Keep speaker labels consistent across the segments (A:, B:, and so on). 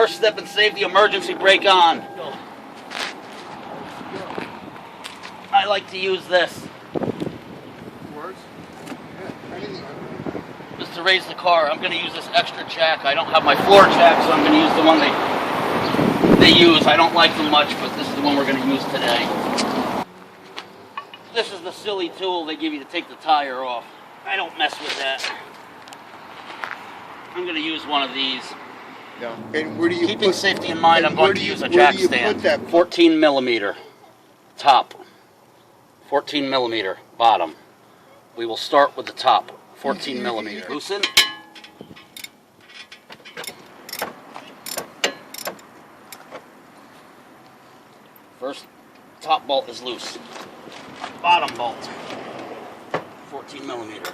A: first step and save the emergency brake on. I like to use this.
B: Works? Yeah, anything.
A: Just to raise the car. I'm going to use this extra jack. I don't have my floor jack, so I'm going to use the one they use. I don't like them much, but this is the one we're going to use today. This is the silly tool they give you to take the tire off. I don't mess with that. I'm going to use one of these.
B: No. And where do you
A: Keeping safety in mind, I'm going to use a jack stand. 14 millimeter top, 14 millimeter bottom. We will start with the top, 14 millimeter. Loosen. First top bolt is loose. Bottom bolt, 14 millimeter.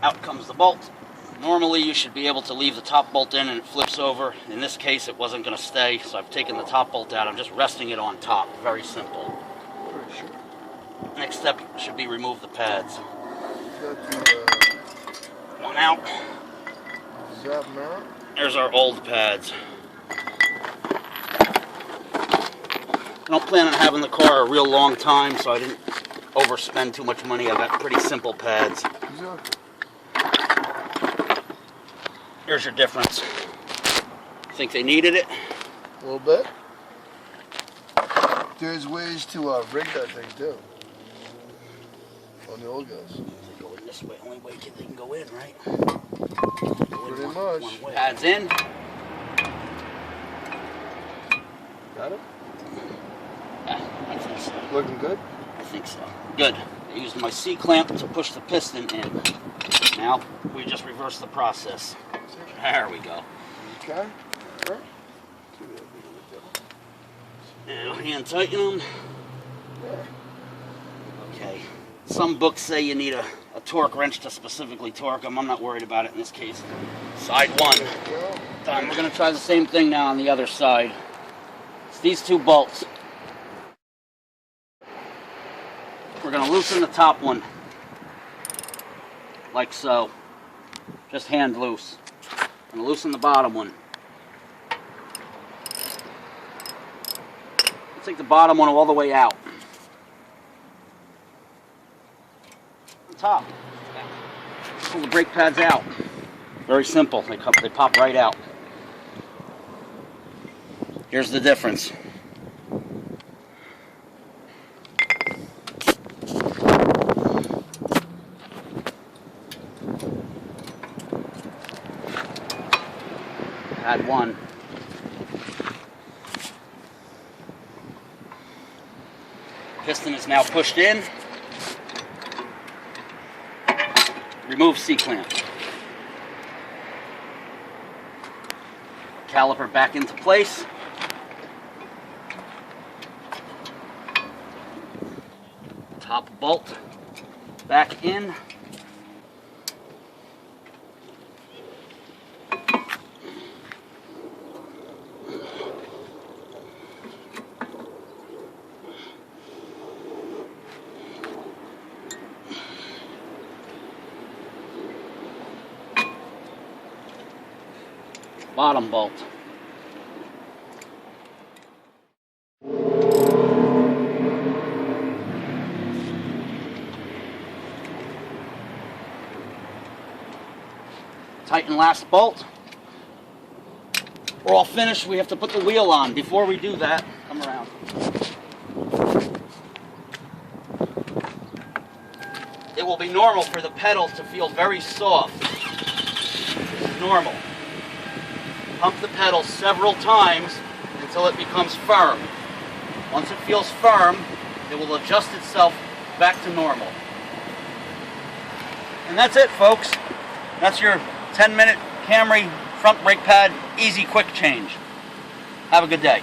A: Out comes the bolt. Normally you should be able to leave the top bolt in and it flips over. In this case it wasn't going to stay, so I've taken the top bolt out. I'm just resting it on top. Very simple. Next step should be remove the pads. One out. There's our old pads. I don't plan on having the car a real long time, so I didn't overspend too much money. I got pretty simple pads. Here's your difference. Think they needed it?
B: A little bit. There's ways to rig that thing too. On the old guys.
A: They go in this way. Only way they can go in, right?
B: Pretty much.
A: One way. Pads in.
B: Got it?
A: Yeah, I think so.
B: Looking good?
A: I think so. Good. I used my C-clamp to push the piston in. Now, we just reverse the process. There we go.
B: Okay. Sure.
A: Now, hand tighten them. Okay. Some books say you need a torque wrench to specifically torque them. I'm not worried about it in this case. Side one. Done. We're going to try the same thing now on the other side. It's these two bolts. We're going to loosen the top one. Like so. Just hand loose. I'm going to loosen the bottom one. Take the bottom one all the way out. On top. Pull the brake pads out. Very simple. They pop right out. Here's the difference. Add one. Piston is now pushed in. Remove C-clamp. Caliper back into place. Top bolt back in. Bottom bolt. Tighten last bolt. We're all finished. We have to put the wheel on. Before we do that, come around. It will be normal for the pedal to feel very soft. This is normal. Pump the pedal several times until it becomes firm. Once it feels firm, it will adjust itself back to normal. And that's it, folks. That's your 10-minute Camry front brake pad, easy quick change. Have a good day.